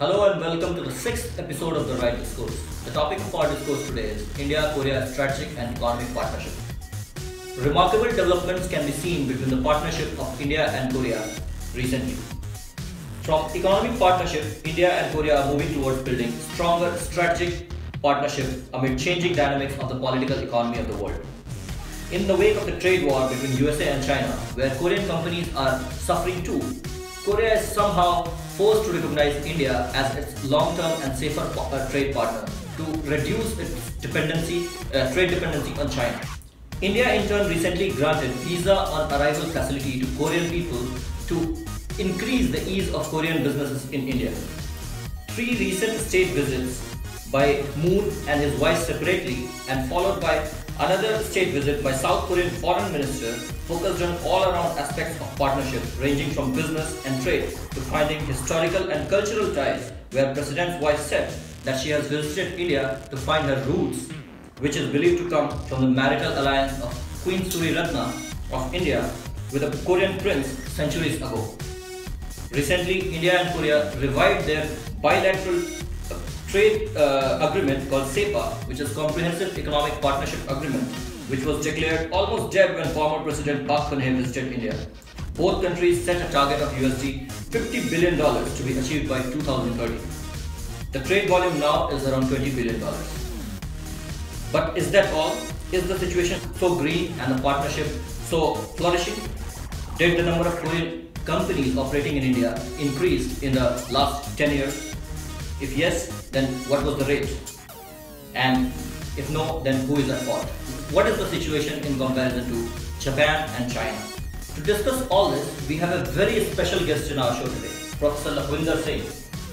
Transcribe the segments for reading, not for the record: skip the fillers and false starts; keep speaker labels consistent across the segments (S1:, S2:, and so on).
S1: Hello and welcome to the sixth episode of The Right Discourse. The topic of our discourse today is India-Korea Strategic and Economic Partnership. Remarkable developments can be seen between the partnership of India and Korea recently. From economic partnership, India and Korea are moving towards building stronger strategic partnership amid changing dynamics of the political economy of the world. In the wake of the trade war between USA and China, where Korean companies are suffering too, Korea is somehow forced to recognize India as its long-term and safer trade partner to reduce its trade dependency on China. India in turn recently granted visa on arrival facility to Korean people to increase the ease of Korean businesses in India. 3 recent state visits by Moon and his wife separately and followed by another state visit by South Korean Foreign Minister focused on all-around aspects of partnership ranging from business and trade to finding historical and cultural ties, where President's wife said that she has visited India to find her roots, which is believed to come from the marital alliance of Queen Suri Ratna of India with a Korean prince centuries ago. Recently, India and Korea revived their bilateral trade agreement called CEPA, which is Comprehensive Economic Partnership Agreement, which was declared almost dead when former President Park Geun-hye visited India. Both countries set a target of $50 billion to be achieved by 2030. The trade volume now is around $20 billion. But is that all? Is the situation so green and the partnership so flourishing? Did the number of Korean companies operating in India increase in the last 10 years? If yes, then what was the rate? And if no, then who is at fault? What is the situation in comparison to Japan and China? To discuss all this, we have a very special guest in our show today, Professor Lakhvinder Singh,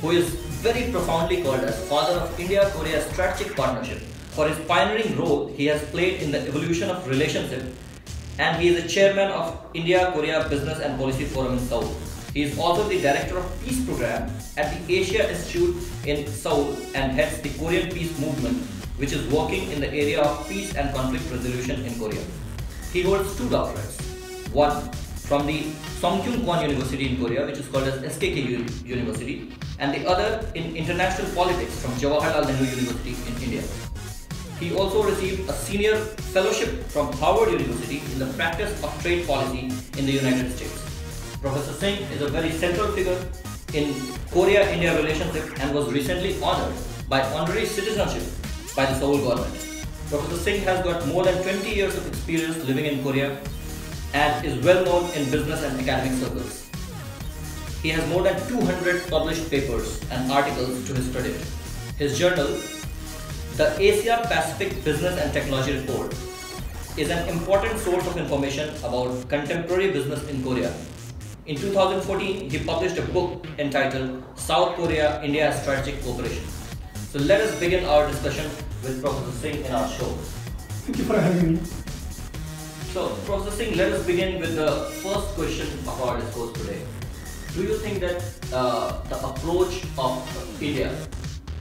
S1: who is very profoundly called as father of India-Korea Strategic Partnership for his pioneering role he has played in the evolution of relationship, and he is the chairman of India-Korea Business and Policy Forum in Seoul. He is also the director of Peace Program at the Asia Institute in Seoul and heads the Korean Peace Movement, which is working in the area of peace and conflict resolution in Korea. He holds 2 doctorates, one from the Sungkyun Kwon University in Korea, which is called as SKK University, and the other in international politics from Jawaharlal Nehru University in India. He also received a senior fellowship from Harvard University in the practice of trade policy in the United States. Professor Singh is a very central figure in Korea-India relationship and was recently honored by honorary citizenship by the Seoul government. Professor Singh has got more than 20 years of experience living in Korea and is well known in business and academic circles. He has more than 200 published papers and articles to his credit. His journal, the Asia Pacific Business and Technology Report, is an important source of information about contemporary business in Korea. In 2014, he published a book entitled South Korea-India Strategic Cooperation. So let us begin our discussion with Professor Singh in our show.
S2: Thank you for having me.
S1: So, Professor Singh, let us begin with the first question of our discourse today. Do you think that the approach of India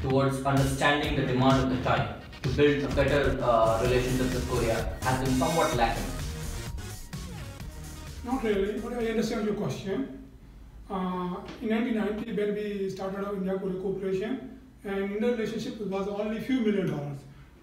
S1: towards understanding the demand of the time to build a better relationship with Korea has been somewhat lacking?
S2: Not really, but I understand your question. In 1990, when we started our India-Korea cooperation, and in the relationship it was only few $1 million.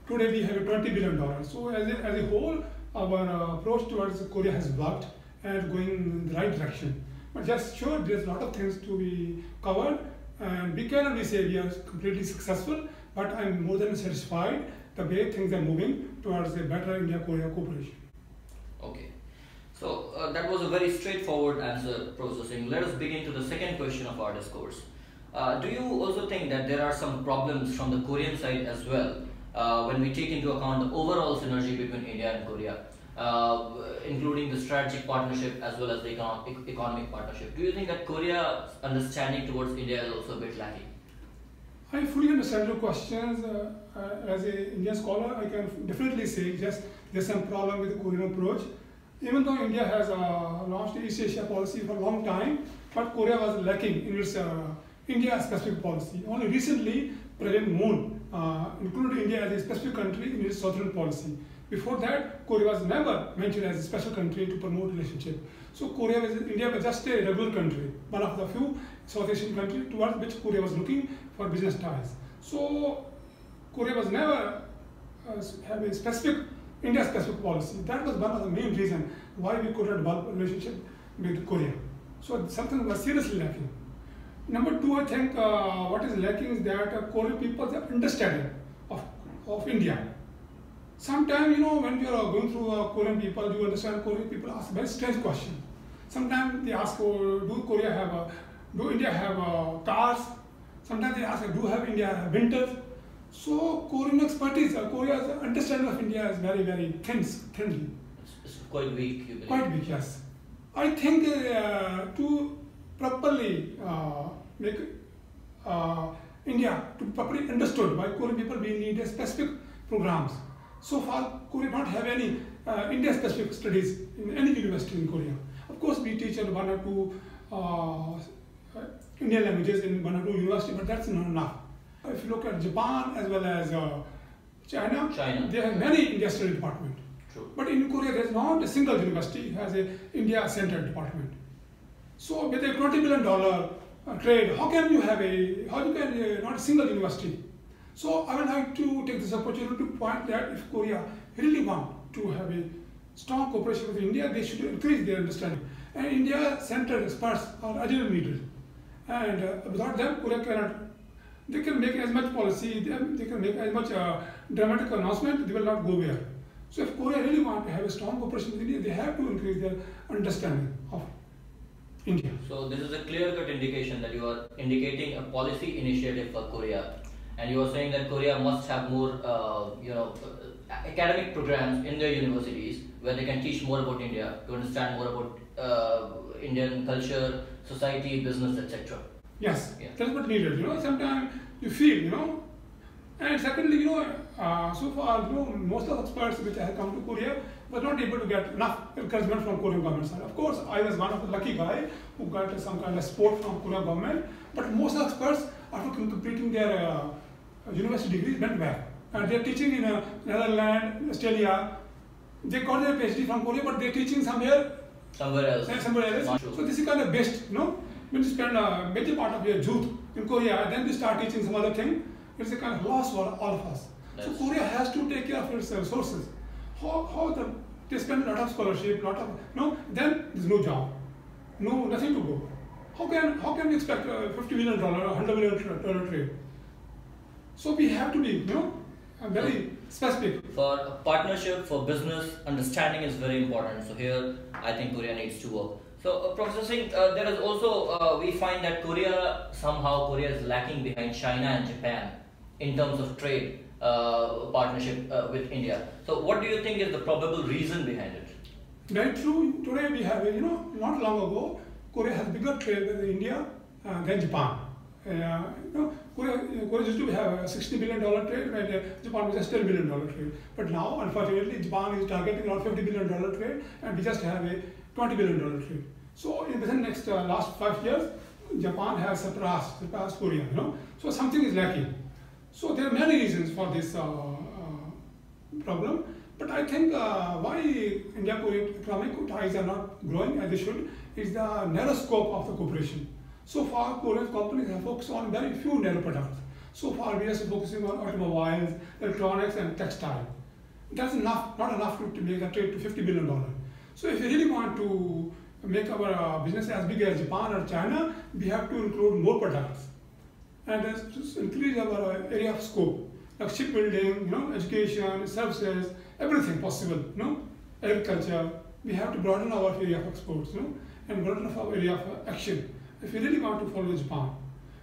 S2: Today we have $20 billion. So as a whole, our approach towards Korea has worked and going in the right direction. But just sure, there's a lot of things to be covered, and we cannot say we are completely successful, but I'm more than satisfied the way things are moving towards a better India-Korea cooperation.
S1: Okay. So that was a very straightforward answer, Professor Singh. Let us begin to the second question of our discourse. Do you also think that there are some problems from the Korean side as well when we take into account the overall synergy between India and Korea, including the strategic partnership as well as the economic partnership? Do you think that Korea's understanding towards India is also a bit lacking?
S2: I fully understand your questions. As an Indian scholar, I can definitely say yes, there's some problem with the Korean approach. Even though India has launched East Asia policy for a long time, but Korea was lacking in its India-specific policy. Only recently, President Moon included India as a specific country in its southern policy. Before that, Korea was never mentioned as a special country to promote relationship. So India was just a regular country, one of the few South Asian countries towards which Korea was looking for business ties. So Korea was never have a specific India-specific policy. That was one of the main reasons why we could not develop a relationship with Korea. So something was seriously lacking. Number two, I think what is lacking is that Korean people's understanding of India. Sometimes, when you are going through Korean people, you understand Korean people ask very strange questions. Sometimes they ask, do India have cars? Sometimes they ask, do India have winters? So Korean expertise, Korea's understanding of India is very, very thinly.
S1: It's quite weak, you believe?
S2: Quite weak, yes. I think to properly make India to properly understood by Korean people, we need specific programs. So far, Korea don't have any India-specific studies in any university in Korea. Of course, we teach in one or two Indian languages in one or two universities, but that's not enough. If you look at Japan as well as China, they have many India study departments.
S1: True.
S2: But in Korea, there is not a single university has a India-centered department. So with a $20 billion trade, how can not a single university? So I would like to take this opportunity to point that if Korea really want to have a strong cooperation with India, they should increase their understanding. And India-centered experts are agile leaders. And without them, Korea cannot. They can make as much policy, they can make as much dramatic announcement, they will not go where. So if Korea really want to have a strong cooperation with India, they have to increase their understanding of India.
S1: So this is a clear-cut indication that you are indicating a policy initiative for Korea, and you are saying that Korea must have more, academic programs in their universities where they can teach more about India, to understand more about Indian culture, society, business, etc.
S2: Yes,
S1: Yeah.
S2: that's what needed. Sometimes you feel, and secondly, so far, most of the experts which have come to Korea were not able to get enough encouragement from Korean government side. Of course, I was one of the lucky guys who got some kind of support from Korean government, but most of the experts, after completing their university degrees, went back. And they're teaching in Netherlands, Australia. They got their PhD from Korea, but they're teaching somewhere else. So this is kind of best, when you spend a major part of your youth in Korea, then you start teaching some other thing, it's a kind of loss for all of us. So Korea has to take care of its resources. They spend a lot of scholarship, then there's no job, nothing to go. How can we expect $50 million, $100 million trade? So we have to be, very specific.
S1: For a partnership, for business, understanding is very important. So here, I think Korea needs to work. So Professor Singh, there is also, we find that Korea is lacking behind China and Japan in terms of trade partnership with India. So what do you think is the probable reason behind it?
S2: Very true. Today we have, not long ago, Korea has bigger trade with India than Japan. Korea used to have a $60 billion trade, and Japan was just $10 billion trade. But now, unfortunately, Japan is targeting around $50 billion trade, and we just have a $20 billion trade. So in the next last 5 years, Japan has surpassed Korea. So something is lacking. So there are many reasons for this problem. But I think why India-Korea economic ties are not growing as they should is the narrow scope of the cooperation. So far, Korean companies have focused on very few narrow products. So far, we are focusing on automobiles, electronics, and textile. That's not enough to make the trade to $50 billion. So if we really want to make our business as big as Japan or China, we have to include more products. And just increase our area of scope, like shipbuilding, education, services, everything possible, agriculture. We have to broaden our area of exports, and broaden our area of action. If we really want to follow Japan.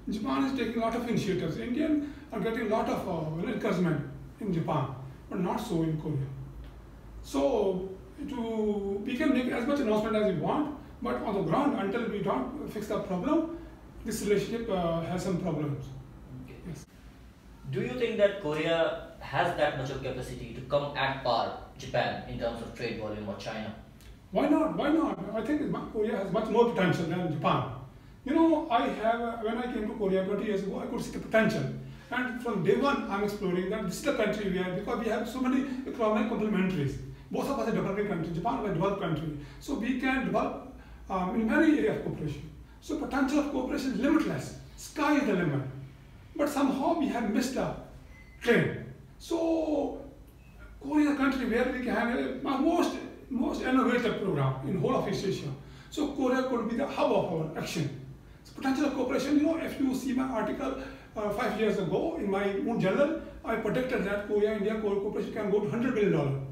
S2: Japan is taking a lot of initiatives. Indians are getting a lot of encouragement in Japan, but not so in Korea. So we can make as much announcement as we want, but on the ground, until we don't fix the problem, this relationship has some problems.
S1: Okay.
S2: Yes.
S1: Do you think that Korea has that much of capacity to come at par Japan in terms of trade volume or China?
S2: Why not? Why not? I think Korea has much more potential than Japan. When I came to Korea 20 years ago, I could see the potential. And from day one, I'm exploring that this is the country we are, because we have so many economic complementaries. Both of us are developing countries. Japan is a developed country. So we can develop in many areas of cooperation. So potential of cooperation is limitless. Sky is the limit. But somehow we have missed the train. So Korea is a country where we can have a most innovative program in whole of East Asia. So Korea could be the hub of our action. So potential of cooperation, if you see my article 5 years ago in my own journal, I predicted that Korea-India cooperation can go to $100 billion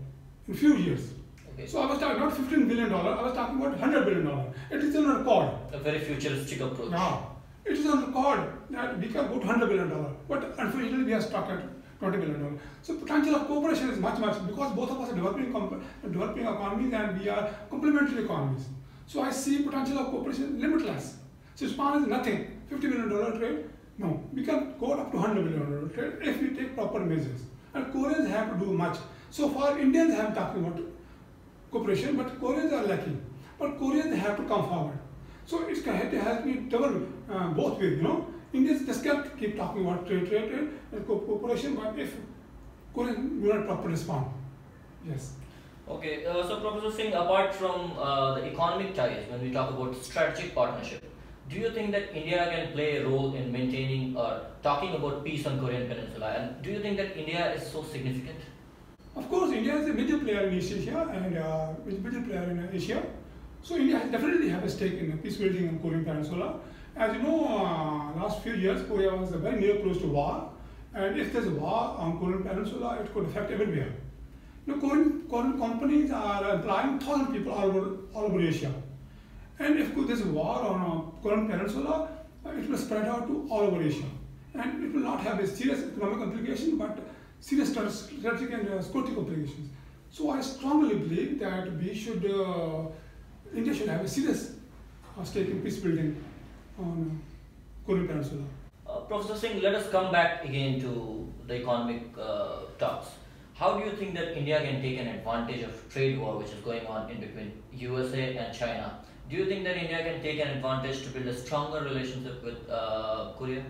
S2: in few years.
S1: Okay.
S2: So I was talking not $15 billion, I was talking about $100 billion. It is on record.
S1: A very futuristic approach.
S2: Yeah. It is on record that we can go to $100 billion, but unfortunately we are stuck at $20 billion. So potential of cooperation is much, because both of us are developing economies and we are complementary economies. So I see potential of cooperation limitless. So Japan is nothing, $50 billion trade. No, we can go up to $100 billion trade if we take proper measures. And Koreans have to do much. So far, Indians have talking about cooperation, but Koreans are lacking. But Koreans have to come forward. So it has to be double, both ways, Indians just can't keep talking about trade and cooperation, but if Koreans do not properly respond. Yes.
S1: Okay, so Professor Singh, apart from the economic ties, when we talk about strategic partnership, do you think that India can play a role in maintaining or talking about peace on Korean Peninsula? And do you think that India is so significant?
S2: Of course, India is a major player in East Asia and a major player in Asia. So India definitely have a stake in peace building on Korean Peninsula. As you know, last few years, Korea was very near close to war. And if there's a war on Korean Peninsula, it could affect everywhere. Korean companies are employing 1,000 people all over Asia. And if there's a war on Korean Peninsula, it will spread out to all over Asia. And it will not have a serious economic implication, but serious strategic and security implications. So I strongly believe that India should have a serious stake in peace building on Korean Peninsula.
S1: Professor Singh, let us come back again to the economic talks. How do you think that India can take an advantage of trade war which is going on in between USA and China? Do you think that India can take an advantage to build a stronger relationship with Korea?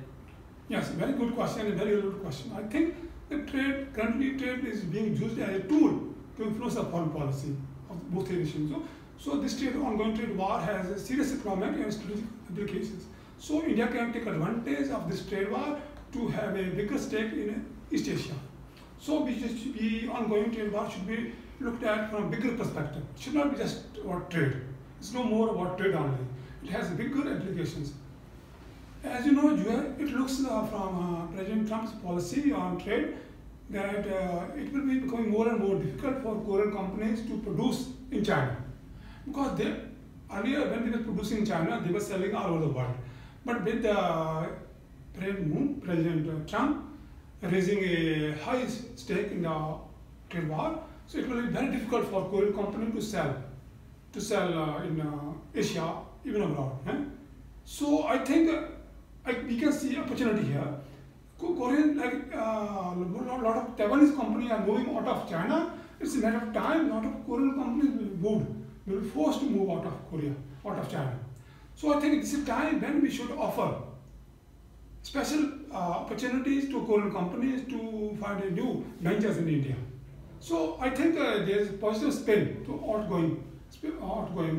S2: Yes, very good question, a very good question. I think the currently trade is being used as a tool to influence the foreign policy of both the nations. So this ongoing trade war has a serious economic and strategic implications. So India can take advantage of this trade war to have a bigger stake in East Asia. So the ongoing trade war should be looked at from a bigger perspective. It should not be just about trade. It's no more about trade only. It has bigger implications. As you know, it looks from President Trump's policy on trade that it will be becoming more and more difficult for Korean companies to produce in China. Because earlier when they were producing in China, they were selling all over the world. But with President Trump raising a high stake in the trade war, so it will be very difficult for Korean companies to sell in Asia, even abroad. So I think we can see opportunity here. Korean, a lot of Taiwanese companies are moving out of China. It's a matter of time. A lot of Korean companies will be forced to move out of Korea, out of China. So I think it's a time when we should offer special opportunities to Korean companies to find a new ventures in India. So I think there's a positive spin to outgoing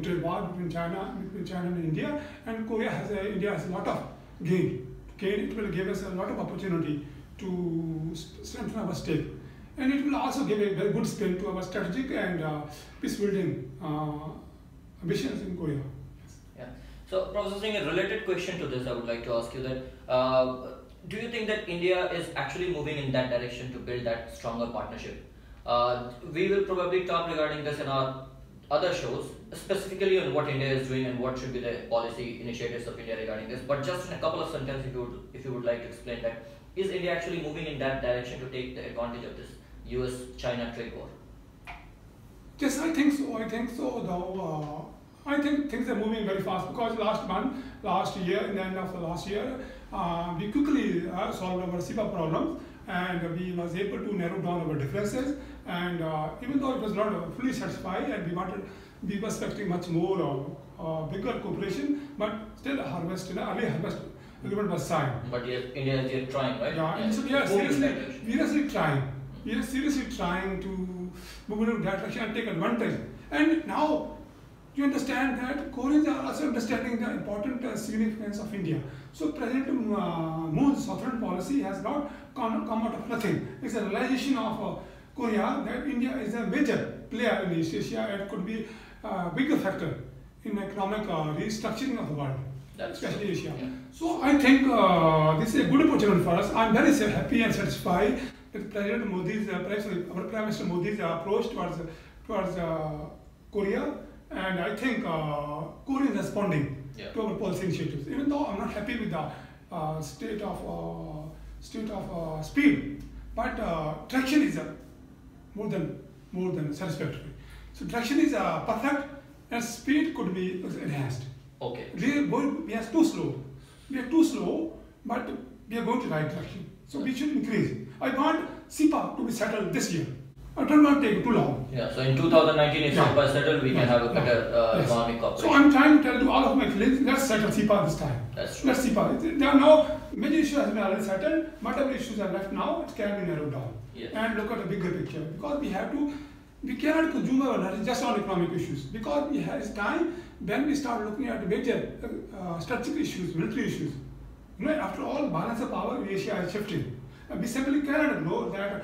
S2: trade war between China and India, and India has a lot of gain. It will give us a lot of opportunity to strengthen our stake, and it will also give a very good spin to our strategic and peace building ambitions in Korea.
S1: Yeah. So, Professor Singh, a related question to this, I would like to ask you that do you think that India is actually moving in that direction to build that stronger partnership? We will probably talk regarding this in our other shows, specifically on what India is doing and what should be the policy initiatives of India regarding this. But just in a couple of sentences, if you would like to explain that, is India actually moving in that direction to take the advantage of this US-China trade war?
S2: Yes, I think so. Though I think things are moving very fast because last year, in the end of the last year, we quickly solved our SIPA problems, and we was able to narrow down our differences. And even though it was not fully satisfied, and we were expecting much more bigger cooperation, but still early harvest agreement was signed.
S1: But yes, India is yet trying, right?
S2: Yeah, so we are seriously trying. We are seriously trying to move in that direction and take advantage. And now you understand that Koreans are also understanding the important significance of India. So President Moon's southern policy has not come out of nothing. It's a realization of Korea that India is a major player in East Asia and could be a bigger factor in economic restructuring of the world, especially Asia.
S1: Yeah.
S2: So I think this is a good opportunity for us. I'm very happy and satisfied with President Modi's, our Prime Minister Modi's approach towards Korea, and I think Korea is responding to our policy initiatives. Even though I'm not happy with the state of speed, but traction is more than satisfactory. So traction is perfect, and speed could be enhanced.
S1: Okay.
S2: We are too slow. We are too slow, but we are going to right direction. So we should increase. I want SIPA to be settled this year. I don't want to take too long.
S1: Yeah. So in 2019, if SIPA is settled, we can have a better economic cooperation.
S2: So I'm trying to tell to all of my colleagues, let's settle SIPA this time.
S1: That's true.
S2: Let's SIPA. There are no major issues have been already settled. Whatever issues are left now, it can be narrowed down.
S1: Yes.
S2: And look at the bigger picture, because we cannot consume our energy just on economic issues, because it's time when we start looking at major strategic issues, military issues. You know, after all, balance of power in Asia is shifting. We simply cannot ignore that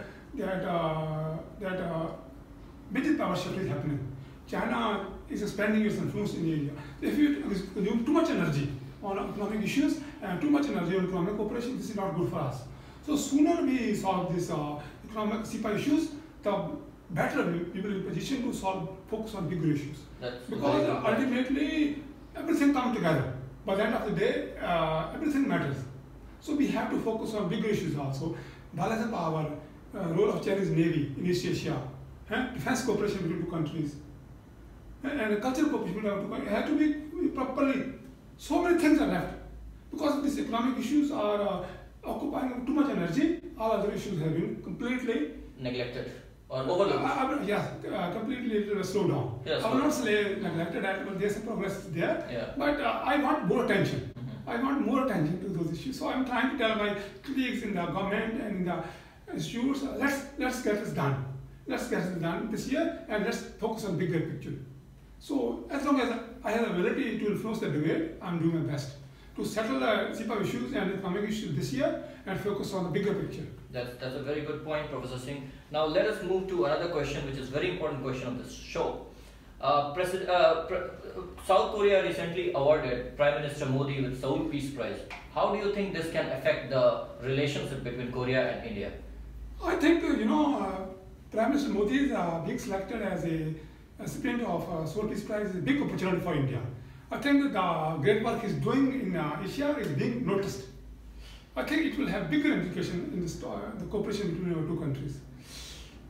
S2: major power shift is happening. China is expanding its influence in Asia. If you consume too much energy on economic issues and too much energy on economic cooperation, this is not good for us. So sooner we solve this economic SIPA issues, the better we will be in position to focus on bigger issues. Because ultimately everything comes together. By the end of the day, everything matters. So we have to focus on bigger issues also. Balance of power, role of Chinese Navy in East Asia, defense cooperation between two countries, and cultural cooperation between two countries. It has to be properly. So many things are left. Because these economic issues are occupying too much energy, all other issues have been completely
S1: neglected or overlooked.
S2: Yes, completely slowed down.
S1: Yes,
S2: I will not say neglected, but there's some progress there.
S1: Yeah.
S2: But I want more attention. I want more attention to those issues. So I'm trying to tell my colleagues in the government and in the institutes, let's get this done. Let's get this done this year, and let's focus on bigger picture. So as long as I have the ability to influence the debate, I'm doing my best to settle the SIPA issues and economic issues this year and focus on the bigger picture.
S1: That's a very good point, Professor Singh. Now let us move to another question, which is a very important question of this show. South Korea recently awarded Prime Minister Modi with Seoul Peace Prize. How do you think this can affect the relationship between Korea and India?
S2: I think, Prime Minister Modi is being selected as a recipient of Seoul Peace Prize is a big opportunity for India. I think the great work he's doing in Asia is being noticed. I think it will have bigger implication in the cooperation between our two countries.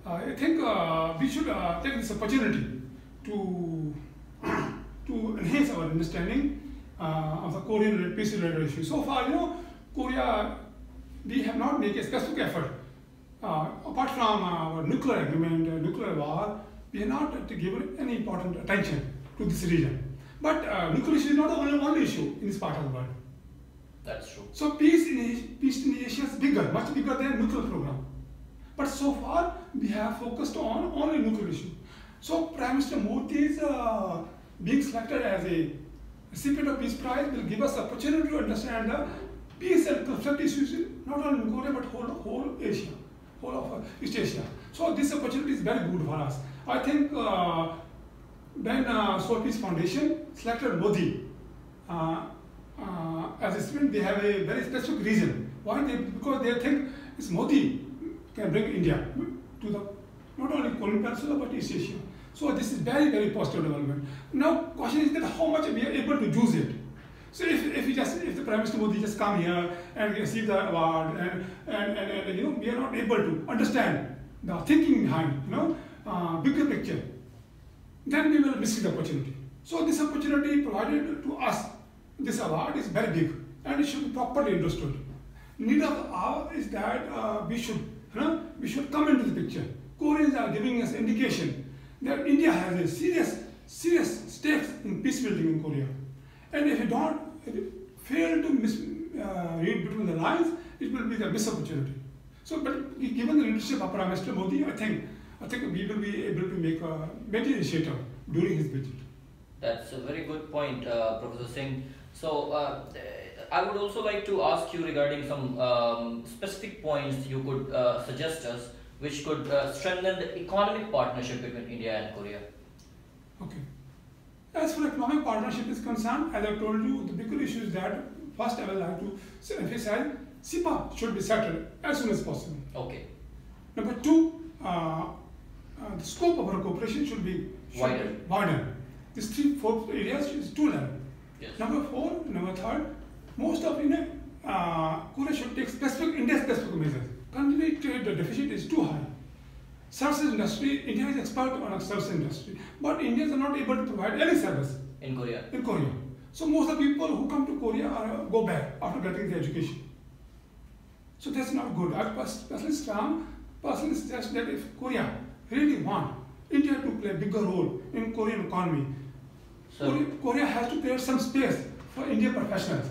S2: I think we should take this opportunity to enhance our understanding of the Korean peace-related issues. So far, Korea, we have not made a specific effort. Apart from our nuclear agreement, nuclear war, we have not given any important attention to this region. But nuclear issue is not the only issue in this part of the world.
S1: That's true.
S2: So peace in Asia is bigger, much bigger than nuclear program. But so far, we have focused on only nuclear issue. So Prime Minister Modi is being selected as a recipient of Peace Prize will give us opportunity to understand the peace and conflict issues not only in Korea but whole Asia, whole of East Asia. So this opportunity is very good for us. I think when Seoul Peace Foundation selected Modi as a recipient, they have a very specific reason. Why? Because they think it's Modi can bring India to the not only Korean Peninsula but East Asia. So this is very, very positive development. Now, question is that how much we are able to use it. So if the Prime Minister Modi just come here and receive the award and we are not able to understand the thinking behind bigger picture, then we will miss the opportunity. So this opportunity provided to us, this award is very big and it should be properly understood. Need of ours is that we should come into the picture. Koreans are giving us indication that India has a serious stakes in peace building in Korea. And if we don't fail to read between the lines, it will be the missed opportunity. So, but given the leadership of Prime Minister Modi, I think we will be able to make a better initiative during his visit.
S1: That's a very good point, Professor Singh. So, I would also like to ask you regarding some specific points you could suggest us, which could strengthen the economic partnership between India and Korea.
S2: Okay. As for economic partnership is concerned, as I told you, the bigger issue is that first I would like to emphasize CIPA should be settled as soon as possible.
S1: Okay.
S2: Number two, the scope of our cooperation should be wider. These 3-4 areas is too narrow.
S1: Yes.
S2: Number third, most of India, Korea should take India-specific measures. Currently, trade deficit is too high. Services industry, India is expert on a service industry, but Indians are not able to provide any service
S1: in Korea.
S2: So most of the people who come to Korea go back after getting the education. So that's not good. I personally suggest that if Korea really want India to play a bigger role in Korean economy, so Korea has to create some space for Indian professionals.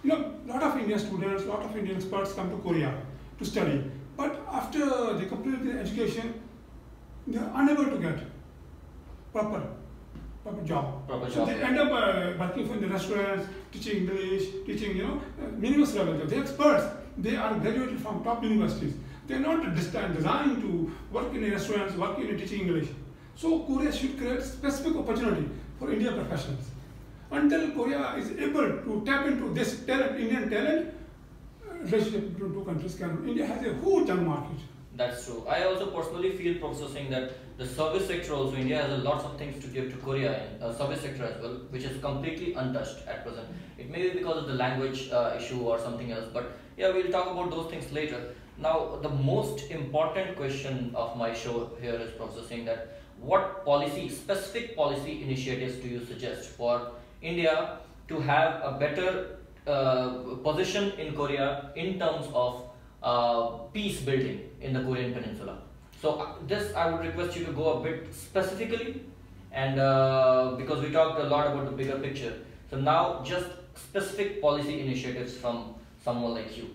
S2: You know, a lot of Indian students, a lot of Indian experts come to Korea to study, but after they complete their education, they are unable to get proper job. So they end up working in the restaurants, teaching English, teaching, minimum level. They're experts. They are graduated from top universities. They are not designed to work in restaurants, work in teaching English. So Korea should create specific opportunity for Indian professionals. Until Korea is able to tap into this talent, Indian talent, relationship between two countries India has a huge young market.
S1: That's true. I also personally feel, Professor Singh, that the service sector also, India has a lots of things to give to Korea in service sector as well, which is completely untouched at present. It may be because of the language issue or something else, but yeah, we'll talk about those things later. Now, the most important question of my show here is, Professor Singh, that what specific policy initiatives do you suggest for India to have a better position in Korea in terms of peace building in the Korean Peninsula? So this I would request you to go a bit specifically, and because we talked a lot about the bigger picture, so now just specific policy initiatives from someone like you.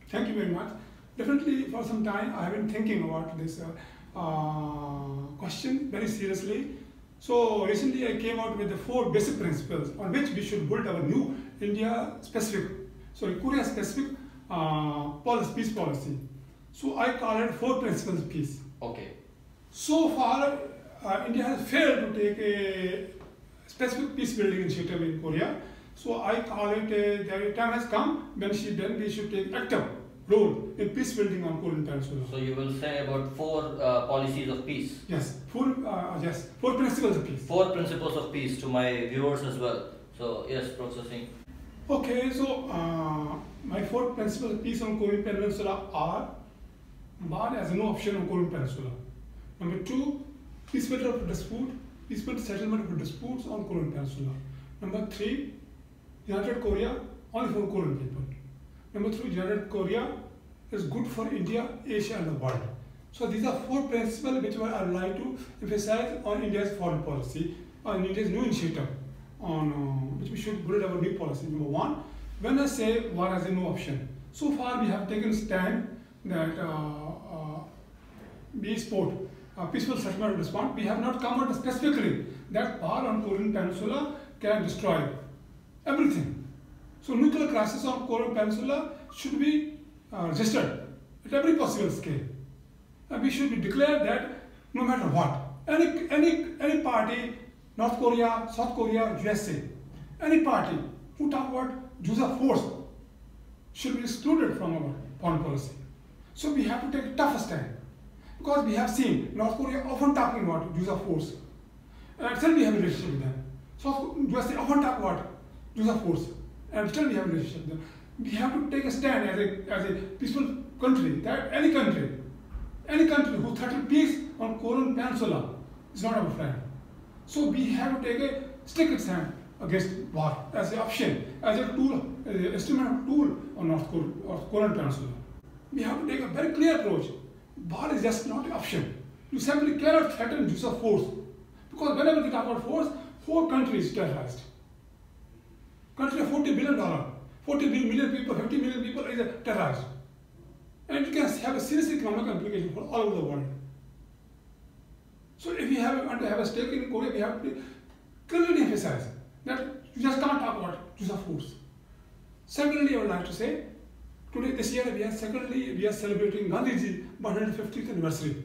S2: Thank you very much. Definitely for some time I have been thinking about this question very seriously. So recently I came out with the 4 basic principles on which we should build our new Korea specific peace policy. So I call it 4 principles of peace.
S1: Okay.
S2: So far, India has failed to take a specific peace building initiative in Korea. So I call it the time has come when we should take active role in peace building on Korean Peninsula.
S1: So you will say about 4 policies of peace.
S2: Yes, 4 principles of peace.
S1: 4 principles of peace to my viewers as well. So yes, Professor Singh.
S2: Okay, so my 4 principles of peace on Korean Peninsula are: 1, as no option on Korean Peninsula. Number 2, peaceful settlement of disputes on Korean Peninsula. Number 3, United Korea only for Korean people. Number 3, United Korea is good for India, Asia and the world. So these are 4 principles which I would like to emphasize on India's foreign policy, on India's new initiative, on which we should build our new policy. Number 1, when I say war as a no option, so far we have taken stand that peaceful settlement of dispute. We have not come out specifically that war on Korean Peninsula can destroy everything. So nuclear crisis on Korean Peninsula should be registered at every possible scale. And we should be declared that no matter what, any party, North Korea, South Korea, USA, any party who talk about use of force should be excluded from our foreign policy. So we have to take a tough stand, because we have seen North Korea often talking about use of force. And still we have a relationship with them. South USA often talk about use of force, and still we have a relationship with them. We have to take a stand as a peaceful country, that any country who threatens peace on Korean Peninsula is not our friend. So we have to take a strict stand against war as an option, as a tool, as an instrumental tool on Korean Peninsula. We have to take a very clear approach. War is just not an option. You simply cannot threaten use of force, because whenever we talk about force, 4 countries terrorized. country of $40 billion, 40 million people, 50 million people is a terrorist. And it can have a serious economic implication for all over the world. So if you want to have a stake in Korea, we have to clearly emphasize that you just can't talk about use of force. Secondly, I would like to say, today, this year, we are celebrating Gandhiji 150th anniversary.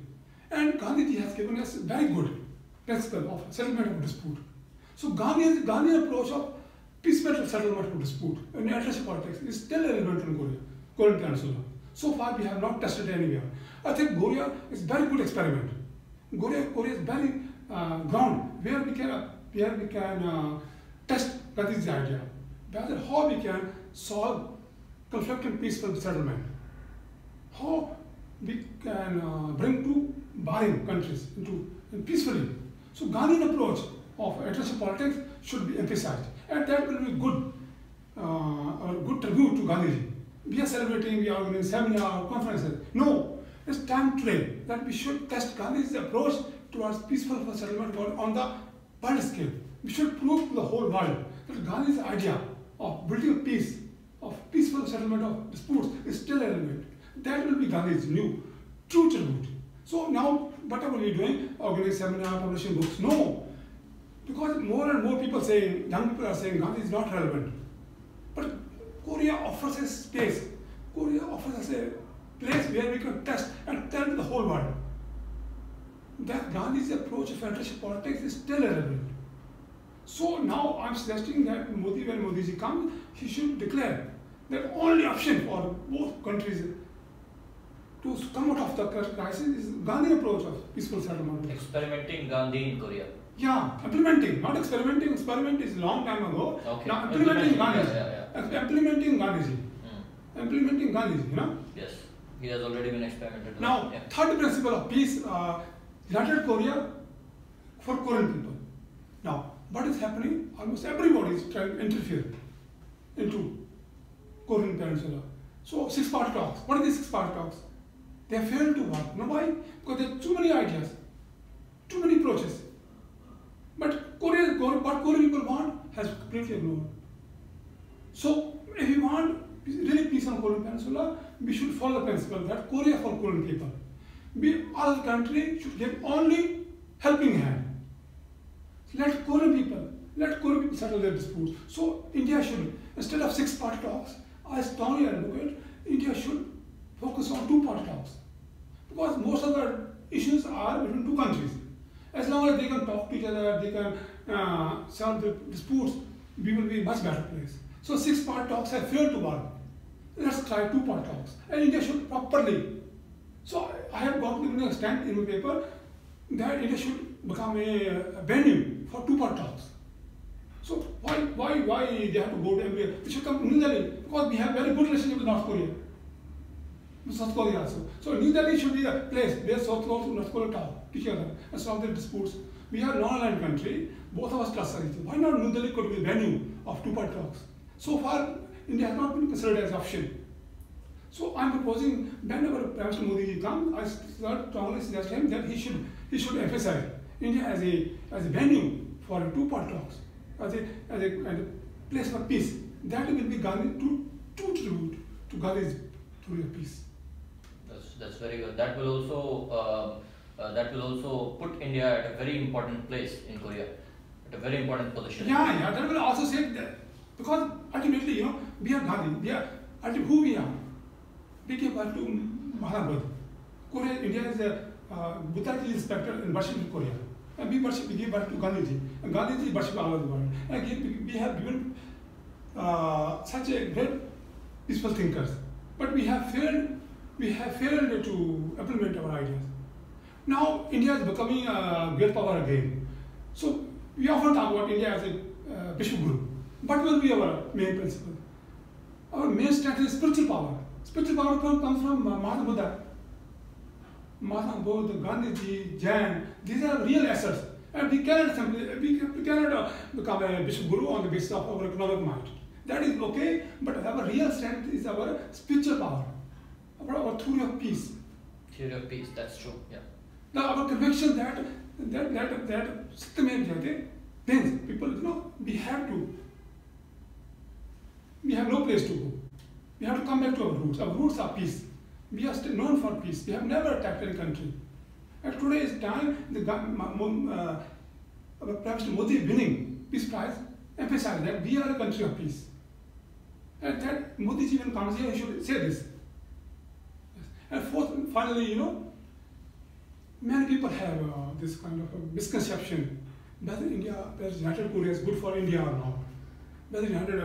S2: And Gandhiji has given us a very good principle of settlement of dispute. So Gandhi's approach of peaceful settlement of dispute in international politics is still relevant in Korean Peninsula. So far, we have not tested anywhere. I think Korea is a very good experiment. Korea is very ground where we can test Gandhi's idea. Whether how we can solve conflict in peaceful settlement. How we can bring two warring countries into peacefully. So Gandhian approach of international politics should be emphasized, and that will be good, a good tribute to Gandhiji. We are celebrating, we are organizing seminars, conferences. No, it's time today that we should test Gandhi's approach towards peaceful settlement on the world scale. We should prove to the whole world that Gandhi's idea of building peace, of peaceful settlement of disputes is still relevant. That will be Gandhi's new true tribute. So now, whatever we are doing, organizing seminars, publishing books, no. Because more and more people saying, young people are saying Gandhi is not relevant. But Korea offers a space. Korea offers us a place where we can test and tell the whole world that Gandhi's approach of international politics is still relevant. So now I'm suggesting that when Modiji comes, he should declare that only option for both countries to come out of the crisis is Gandhi approach of peaceful settlement.
S1: Experimenting Gandhi in Korea.
S2: Yeah, implementing, not experimenting. Experiment is a long time ago.
S1: Okay.
S2: Now implementing Gandhi. Implementing Gandhiji. Implementing Gandhiji, you know?
S1: Yes, he has already been experimented.
S2: Now, third principle of peace, United Korea for Korean people. Now, what is happening? Almost everybody is trying to interfere into Korean Peninsula. So, six-part talks. What are these six-part talks? They have failed to work. You know why? Because there are too many ideas, too many approaches. But what Korean people want has completely ignored. So, if we want really peace on Korean Peninsula, we should follow the principle that Korea for Korean people. All country should give only helping hand. Let Korean people settle their disputes. So India should, instead of six-part talks, I strongly advocate India should focus on two-part talks. Because most of the issues are between two countries. As long as they can talk to each other, they can solve the disputes, we will be a much better place. So six-part talks have failed to work. Let's try two-part talks. And India should properly. So I have got to the extent in my paper that India should become a venue for two-part talks. So why they have to go to India? We should come to New Delhi because we have very good relationship with North Korea. With South Korea also. So New Delhi should be the place where South Korea and North Korea talk to each other and solve their disputes. We are a non-aligned country. Both of us trust each other. Why not New Delhi could be the venue of two-part talks? So far, India has not been considered as option. So I'm proposing whenever Prime Minister Modi comes, I strongly suggest him that he should emphasize India as a venue for two-part talks, as a place for peace. That will be Gandhi to tribute to Gandhi's story of peace.
S1: That's very good. That will also put India at a very important place in Korea, at a very important position.
S2: Yeah. That will also say that because ultimately, you know, we are Gandhi. We are ultimately who we are. We gave birth to Mahatma Buddha. Korea, India is a Buddha is respected and worshipped in Korea. And we give birth to Gandhiji. And Gandhiji is worshipped all over the world. And again, we have given such a great peaceful thinkers. But we have failed to implement our ideas. Now, India is becoming a great power again. So, we often talk about India as a Vishwa Guru. What will be our main principle? Our main strength is spiritual power. Spiritual power comes from Mahatma Buddha. Mahatma Buddha, Gandhiji, Jain, these are real assets. And we cannot become a Vishwa Guru on the basis of our economic might. That is okay, but our real strength is our spiritual power, our theory of peace.
S1: Theory of peace, that's true, yeah.
S2: Now our conviction that Satyam Jayate means people, you know, we have to have no place to go. We have to come back to our roots. Our roots are peace. We are still known for peace. We have never attacked any country. At today's time, Prime Minister Modi winning Peace Prize emphasized that we are a country of peace. And that Modi ji when comes here, he should say this. And fourth, finally, many people have this kind of a misconception whether United Korea is good for India or not. Whether United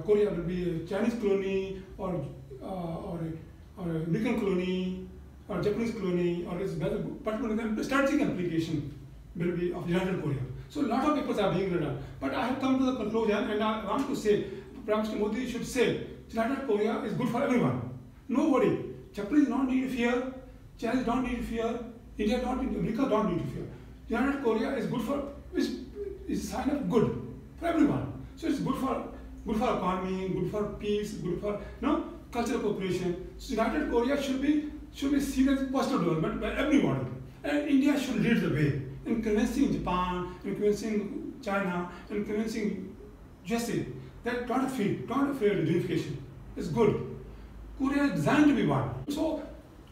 S2: Korea will be a Chinese colony or a American colony or Japanese colony, or is whether particular strategic implication will be of United Korea. So a lot of people are being written. But I have come to the conclusion, and I want to say, Prime Minister Modi should say, United Korea is good for everyone. Nobody. Japanese don't need to fear, Chinese don't need to fear, India don't need, America don't need to fear. United Korea is good for, is a sign of good for everyone. So it's good for economy, good for peace, good for cultural cooperation. So United Korea should be seen as positive development by everybody. And India should lead the way in convincing Japan, in convincing China, in convincing USA that don't fear the unification. It's good. Korea is designed to be one. So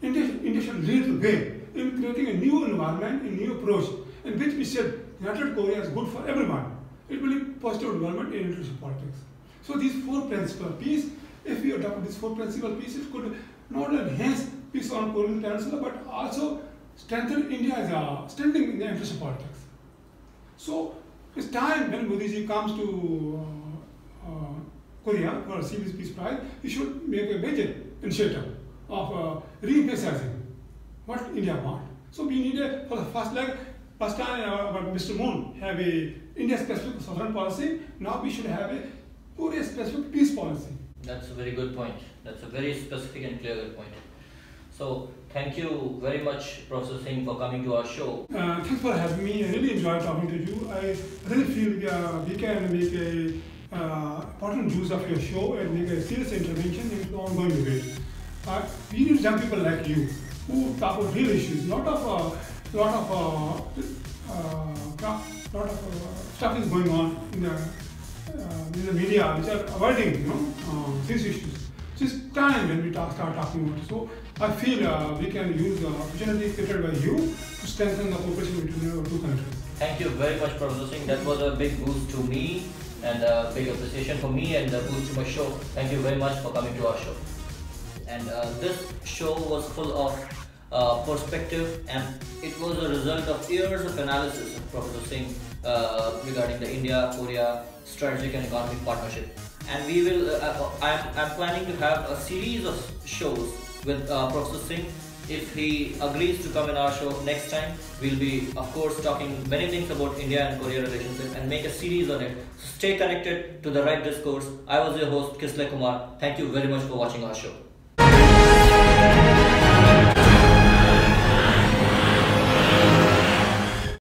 S2: India should lead the way in creating a new environment, a new approach, in which we said United Korea is good for everyone. It will be positive development in international politics. So these four principles of peace, if we adopt these four principles of peace, it could not only enhance peace on Korean Peninsula, but also strengthen India's standing in the international politics. So it's time when Modi ji comes to Korea for a CB's Peace Prize, he should make a major initiative of re-emphasizing what India wants. So we need for the first time Mr. Moon have a India-specific southern policy. Now we should have a Korea-specific peace policy.
S1: That's a very good point. That's a very specific and clear point. So thank you very much, Professor Singh, for coming to our show.
S2: Thanks for having me. I really enjoyed talking to you. I really feel we can make a important use of your show and make a serious intervention in the ongoing debate. We need young people like you who talk about real issues, lot of stuff is going on in the media which are avoiding these issues. So it's time when we start talking about it. So I feel we can use the opportunity created by you to strengthen the cooperation between our two countries.
S1: Thank you very much, Professor Singh. That was a big boost to me and a big appreciation for me and a boost to my show. Thank you very much for coming to our show. And this show was full of perspective, and it was a result of years of analysis of Professor Singh regarding the India-Korea strategic and economic partnership. And we will, I'm planning to have a series of shows with Professor Singh. If he agrees to come in our show next time, we'll be, of course, talking many things about India and Korea relationship and make a series on it. So stay connected to The Right Discourse. I was your host, Kisle Kumar. Thank you very much for watching our show.